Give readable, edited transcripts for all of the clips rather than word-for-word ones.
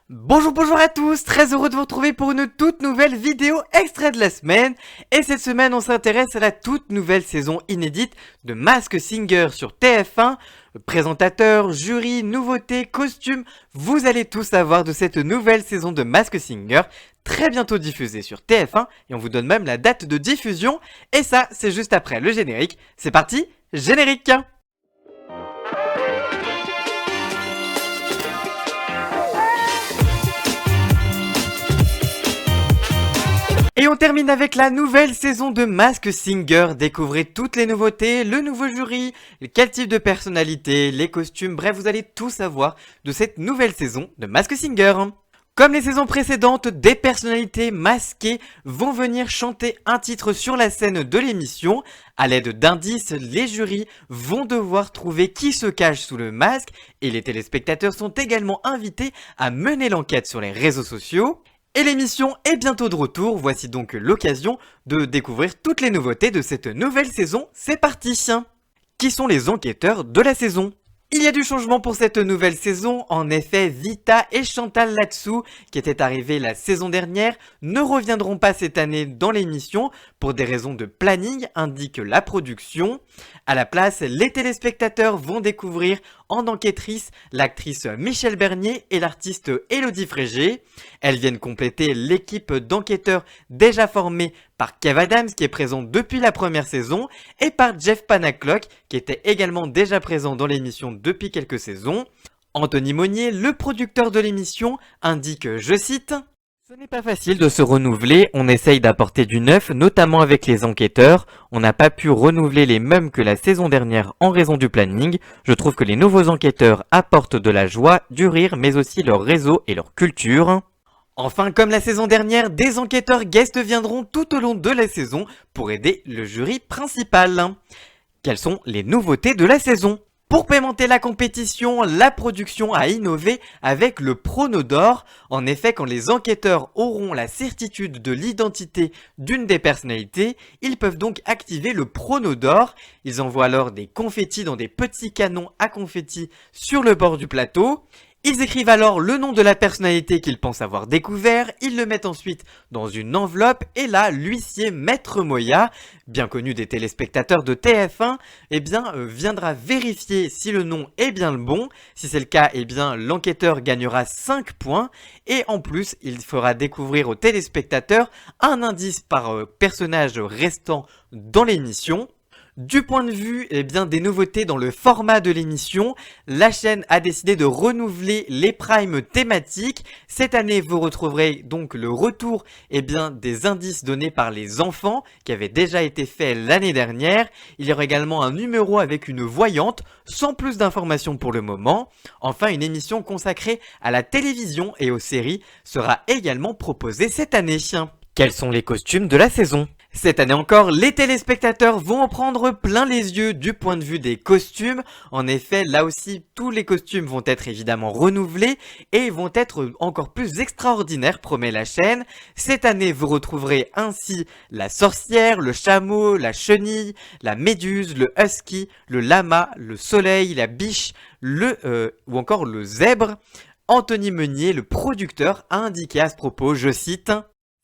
Bonjour à tous, très heureux de vous retrouver pour une toute nouvelle vidéo extrait de la semaine. Et cette semaine on s'intéresse à la toute nouvelle saison inédite de Masked Singer sur TF1. Présentateur, jury, nouveautés, costumes, vous allez tout savoir de cette nouvelle saison de Masked Singer, très bientôt diffusée sur TF1 et on vous donne même la date de diffusion. Et ça c'est juste après le générique, c'est parti, générique. Et on termine avec la nouvelle saison de Masked Singer. Découvrez toutes les nouveautés, le nouveau jury, quel type de personnalité, les costumes, bref, vous allez tout savoir de cette nouvelle saison de Masked Singer. Comme les saisons précédentes, des personnalités masquées vont venir chanter un titre sur la scène de l'émission. À l'aide d'indices, les jurys vont devoir trouver qui se cache sous le masque et les téléspectateurs sont également invités à mener l'enquête sur les réseaux sociaux. Et l'émission est bientôt de retour, voici donc l'occasion de découvrir toutes les nouveautés de cette nouvelle saison, c'est parti. Qui sont les enquêteurs de la saison ? Il y a du changement pour cette nouvelle saison, en effet Vita et Chantal là-dessous, qui étaient arrivés la saison dernière, ne reviendront pas cette année dans l'émission pour des raisons de planning, indique la production. À la place, les téléspectateurs vont découvrir en enquêtrice l'actrice Michèle Bernier et l'artiste Élodie Frégé. Elles viennent compléter l'équipe d'enquêteurs déjà formée par Kev Adams qui est présent depuis la première saison et par Jeff Panaclock qui était également déjà présent dans l'émission depuis quelques saisons. Anthony Monnier, le producteur de l'émission, indique, je cite: « Ce n'est pas facile de se renouveler, on essaye d'apporter du neuf, notamment avec les enquêteurs. On n'a pas pu renouveler les mêmes que la saison dernière en raison du planning. Je trouve que les nouveaux enquêteurs apportent de la joie, du rire, mais aussi leur réseau et leur culture. » Enfin, comme la saison dernière, des enquêteurs guests viendront tout au long de la saison pour aider le jury principal. Quelles sont les nouveautés de la saison ? Pour pimenter la compétition, la production a innové avec le Prono d'or. En effet, quand les enquêteurs auront la certitude de l'identité d'une des personnalités, ils peuvent donc activer le Prono d'or. Ils envoient alors des confettis dans des petits canons à confettis sur le bord du plateau. Ils écrivent alors le nom de la personnalité qu'ils pensent avoir découvert, ils le mettent ensuite dans une enveloppe et là, l'huissier Maître Moya, bien connu des téléspectateurs de TF1, viendra vérifier si le nom est bien le bon. Si c'est le cas, l'enquêteur gagnera 5 points et en plus, il fera découvrir aux téléspectateurs un indice par personnage restant dans l'émission. Du point de vue des nouveautés dans le format de l'émission, la chaîne a décidé de renouveler les primes thématiques. Cette année, vous retrouverez donc le retour des indices donnés par les enfants qui avaient déjà été faits l'année dernière. Il y aura également un numéro avec une voyante, sans plus d'informations pour le moment. Enfin, une émission consacrée à la télévision et aux séries sera également proposée cette année. Quels sont les costumes de la saison ? Cette année encore, les téléspectateurs vont en prendre plein les yeux du point de vue des costumes. En effet, là aussi, tous les costumes vont être évidemment renouvelés et vont être encore plus extraordinaires, promet la chaîne. Cette année, vous retrouverez ainsi la sorcière, le chameau, la chenille, la méduse, le husky, le lama, le soleil, la biche, ou encore le zèbre. Anthony Meunier, le producteur, a indiqué à ce propos, je cite: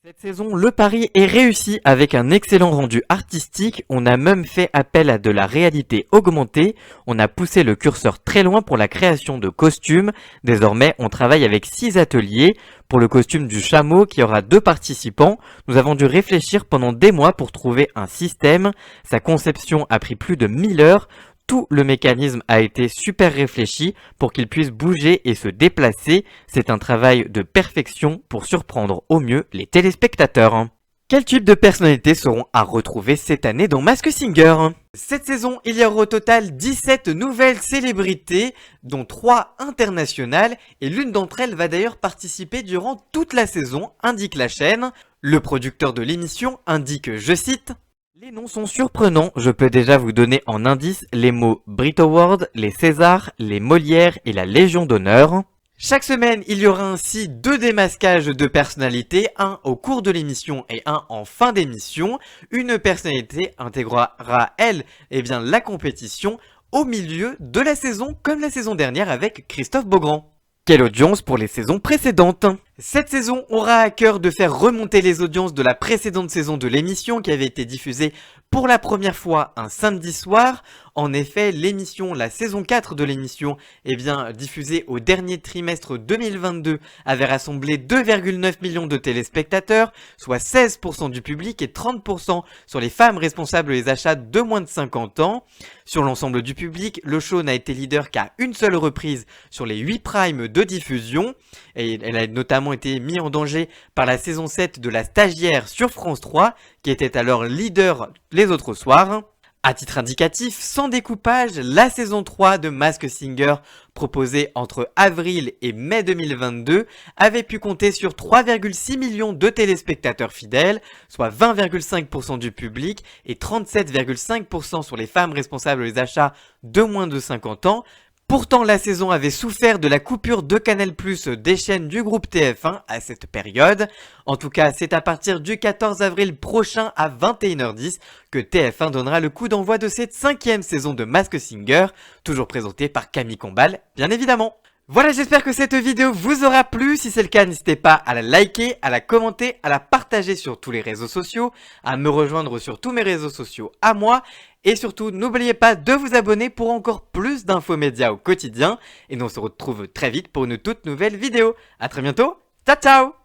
« Cette saison, le pari est réussi avec un excellent rendu artistique, on a même fait appel à de la réalité augmentée, on a poussé le curseur très loin pour la création de costumes, désormais on travaille avec 6 ateliers. Pour le costume du chameau qui aura 2 participants, nous avons dû réfléchir pendant des mois pour trouver un système, sa conception a pris plus de 1000 heures, tout le mécanisme a été super réfléchi pour qu'il puisse bouger et se déplacer. C'est un travail de perfection pour surprendre au mieux les téléspectateurs. » Quel type de personnalités seront à retrouver cette année dans Masked Singer ? Cette saison, il y aura au total 17 nouvelles célébrités, dont 3 internationales, et l'une d'entre elles va d'ailleurs participer durant toute la saison, indique la chaîne. Le producteur de l'émission indique, je cite: « Les noms sont surprenants, je peux déjà vous donner en indice les mots Brit Award, les Césars, les Molières et la Légion d'honneur. » Chaque semaine, il y aura ainsi 2 démasquages de personnalités, un au cours de l'émission et un en fin d'émission. Une personnalité intégrera, elle, la compétition au milieu de la saison, comme la saison dernière avec Christophe Beaugrand. Quelle audience pour les saisons précédentes? Cette saison aura à cœur de faire remonter les audiences de la précédente saison de l'émission qui avait été diffusée pour la première fois un samedi soir. En effet, l'émission, la saison 4 de l'émission, diffusée au dernier trimestre 2022, avait rassemblé 2,9 millions de téléspectateurs, soit 16% du public et 30% sur les femmes responsables des achats de moins de 50 ans. Sur l'ensemble du public, le show n'a été leader qu'à une seule reprise sur les 8 primes de diffusion, et elle a notamment été mise en danger par la saison 7 de La Stagiaire sur France 3, qui était alors leader les autres soirs. À titre indicatif, sans découpage, la saison 3 de Masked Singer, proposée entre avril et mai 2022, avait pu compter sur 3,6 millions de téléspectateurs fidèles, soit 20,5% du public et 37,5% sur les femmes responsables des achats de moins de 50 ans. Pourtant, la saison avait souffert de la coupure de Canal+ des chaînes du groupe TF1 à cette période. En tout cas, c'est à partir du 14 avril prochain à 21h10 que TF1 donnera le coup d'envoi de cette 5e saison de Masked Singer, toujours présentée par Camille Combal, bien évidemment. Voilà, j'espère que cette vidéo vous aura plu. Si c'est le cas, n'hésitez pas à la liker, à la commenter, à la partager sur tous les réseaux sociaux, à me rejoindre sur tous mes réseaux sociaux à moi. Et surtout, n'oubliez pas de vous abonner pour encore plus d'infos médias au quotidien. Et nous on se retrouve très vite pour une toute nouvelle vidéo. À très bientôt, ciao ciao!